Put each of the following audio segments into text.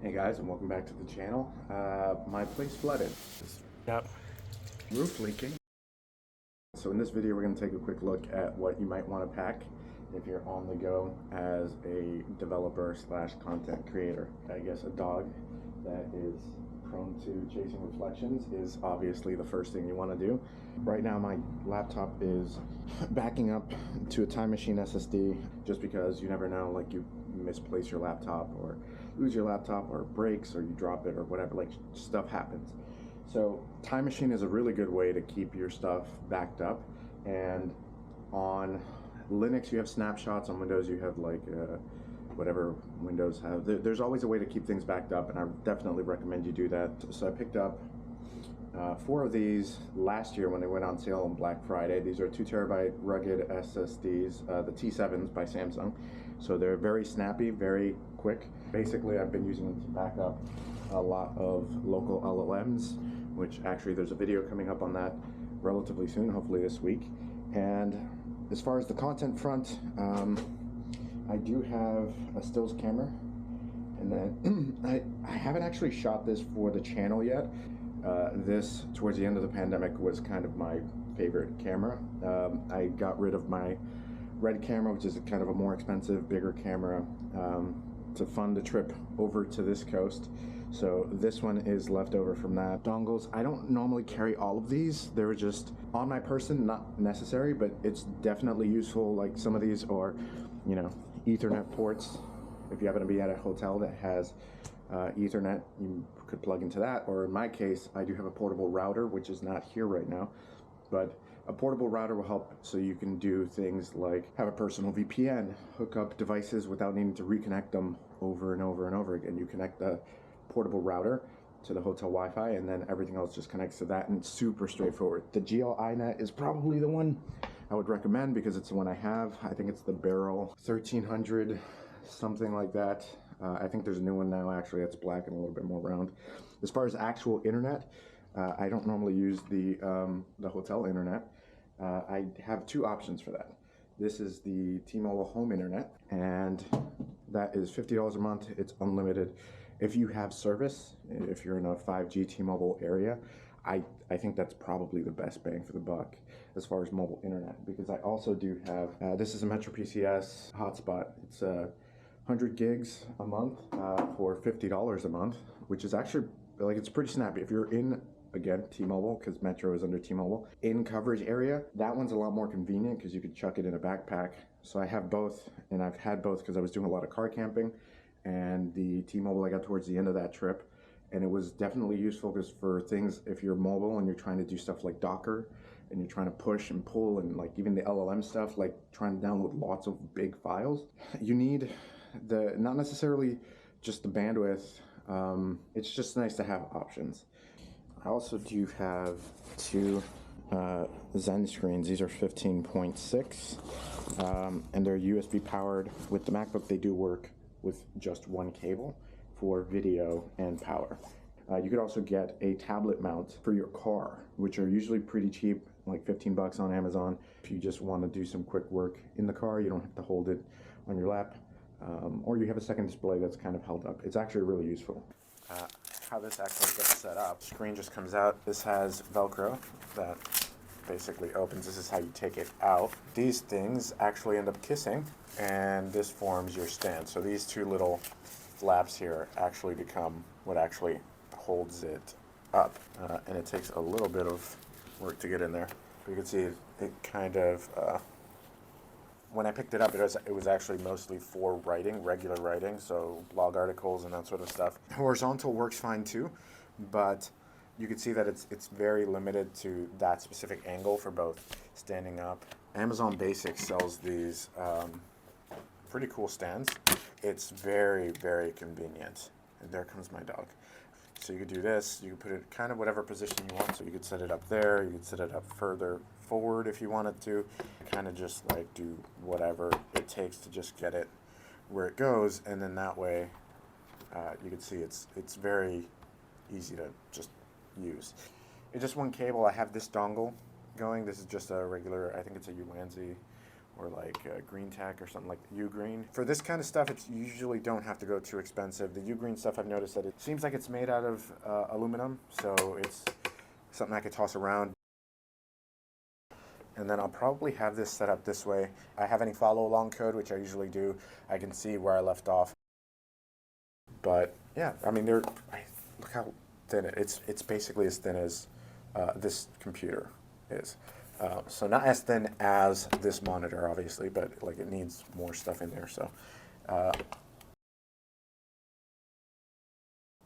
Hey guys, and welcome back to the channel. My place flooded. Yep. Roof leaking. So in this video we're going to take a quick look at what you might want to pack if you're on the go as a developer slash content creator. I guess a dog that is prone to chasing reflections is obviously the first thing you want to do. Right now my laptop is backing up to a Time Machine SSD just because you never know, like you misplace your laptop or lose your laptop or it breaks or you drop it or whatever, like stuff happens. So Time Machine is a really good way to keep your stuff backed up, and on Linux you have snapshots, on Windows you have like whatever Windows have. There's always a way to keep things backed up, and I definitely recommend you do that. So I picked up 4 of these last year when they went on sale on Black Friday. These are 2 terabyte rugged SSDs, the T7s by Samsung. So they're very snappy, very quick. Basically, I've been using them to back up a lot of local LLMs, which actually there's a video coming up on that relatively soon, hopefully this week. And as far as the content front, I do have a stills camera, and then I haven't actually shot this for the channel yet. This, towards the end of the pandemic, was kind of my favorite camera. I got rid of my Red camera, which is kind of a more expensive, bigger camera, to fund a trip over to this coast. So this one is left over from that. Dongles, I don't normally carry all of these. They were just on my person, not necessary, but it's definitely useful. Like some of these are, you know, Ethernet ports. If you happen to be at a hotel that has Ethernet, you could plug into that. Or in my case, I do have a portable router, which is not here right now, but a portable router will help so you can do things like have a personal VPN, hook up devices without needing to reconnect them over and over and over again. You connect the portable router to the hotel Wi-Fi, and then everything else just connects to that, and it's super straightforward. The GL-iNet is probably the one I would recommend because it's the one I have. I think it's the Barrel 1300, something like that. I think there's a new one now actually that's black and a little bit more round. As far as actual internet, I don't normally use the hotel internet. I have 2 options for that. This is the T-Mobile Home Internet, and that is $50 a month. It's unlimited. If you have service, if you're in a 5G T-Mobile area, I think that's probably the best bang for the buck as far as mobile internet, because I also do have, this is a Metro PCS hotspot. It's 100 gigs a month for $50 a month, which is actually, like, it's pretty snappy. If you're in, again, T-Mobile, because Metro is under T-Mobile, in coverage area, that one's a lot more convenient because you could chuck it in a backpack. So I have both, and I've had both because I was doing a lot of car camping, and the T-Mobile I got towards the end of that trip, and it was definitely useful because for things, if you're mobile and you're trying to do stuff like Docker, and you're trying to push and pull, and like even the LLM stuff, like trying to download lots of big files, you need not necessarily just the bandwidth. It's just nice to have options. I also do have 2 Zen screens. These are 15.6, and they're USB powered. With the MacBook, they do work with just 1 cable for video and power. You could also get a tablet mount for your car, which are usually pretty cheap, like 15 bucks on Amazon. If you just want to do some quick work in the car, you don't have to hold it on your lap, or you have a second display that's kind of held up. It's actually really useful. How this actually gets set up, screen just comes out. This has Velcro that basically opens. This is how you take it out. These things actually end up kissing, and this forms your stand. So these 2 little flaps here actually become what actually holds it up, and it takes a little bit of work to get in there. But you can see it kind of, when I picked it up, it was actually mostly for writing, regular writing, so blog articles and that sort of stuff. Horizontal works fine too, but you can see that it's very limited to that specific angle for both standing up. Amazon Basics sells these pretty cool stands. It's very, very convenient. And there comes my dog. So you could do this, you could put it kind of whatever position you want. So you could set it up there, you could set it up further forward if you wanted to. Kind of just like do whatever it takes to just get it where it goes, and then that way you can see it's very easy to just use. It's just 1 cable. I have this dongle going. This is just a regular, I think it's a Ulanzi or like Green Tech or something like Ugreen. For this kind of stuff, it's usually don't have to go too expensive. The Ugreen stuff, I've noticed that it seems like it's made out of aluminum, so it's something I could toss around. And then I'll probably have this set up this way. I have any follow along code, which I usually do. I can see where I left off. But yeah, I mean, look how thin it's basically as thin as this computer is. So not as thin as this monitor, obviously, but like it needs more stuff in there. So,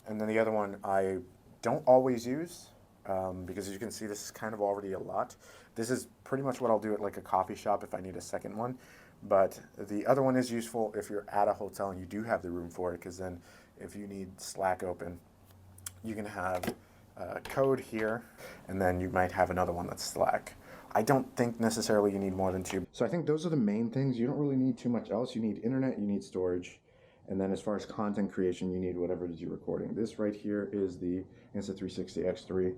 and then the other one I don't always use because as you can see, this is kind of already a lot. This is pretty much what I'll do at like a coffee shop if I need a second one. But the other one is useful if you're at a hotel and you do have the room for it, because then if you need Slack open, you can have code here, and then you might have another one that's Slack. I don't think necessarily you need more than two. So I think those are the main things. You don't really need too much else. You need internet, you need storage, and then as far as content creation, you need whatever it is you're recording. This right here is the Insta360 X3.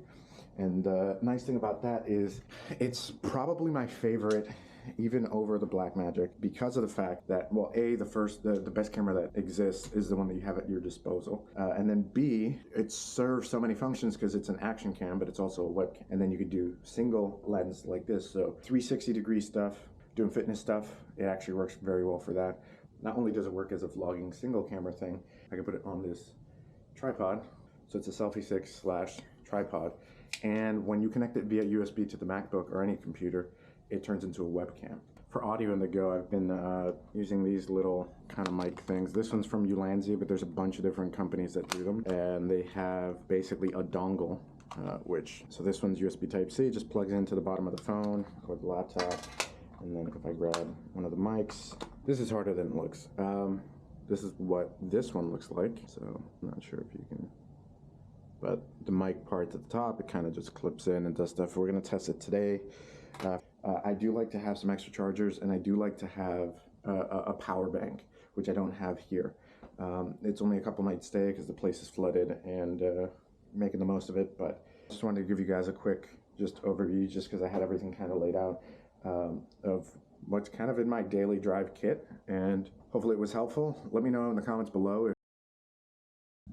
And the nice thing about that is it's probably my favorite even over the Blackmagic, because of the fact that, well, A, the best camera that exists is the one that you have at your disposal. And then B, it serves so many functions because it's an action cam, but it's also a webcam. And then you could do single lens like this. So 360-degree stuff, doing fitness stuff, it actually works very well for that. Not only does it work as a vlogging single camera thing, I can put it on this tripod. So it's a selfie stick / tripod. And when you connect it via USB to the MacBook or any computer, it turns into a webcam. For audio on the go, I've been using these little kind of mic things. This one's from Ulanzi, but there's a bunch of different companies that do them. And they have basically a dongle, so this one's USB Type-C, just plugs into the bottom of the phone or the laptop. And then if I grab one of the mics, this is harder than it looks. This is what this one looks like. So I'm not sure if you can, but the mic part at the top, it kind of just clips in and does stuff. We're gonna test it today. I do like to have some extra chargers, and I do like to have a power bank, which I don't have here. It's only a couple nights stay because the place is flooded, and making the most of it. But I just wanted to give you guys a quick just overview, just because I had everything kind of laid out of what's kind of in my daily drive kit, and hopefully it was helpful. Let me know in the comments below.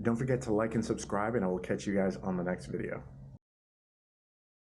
Don't forget to like and subscribe, and I will catch you guys on the next video.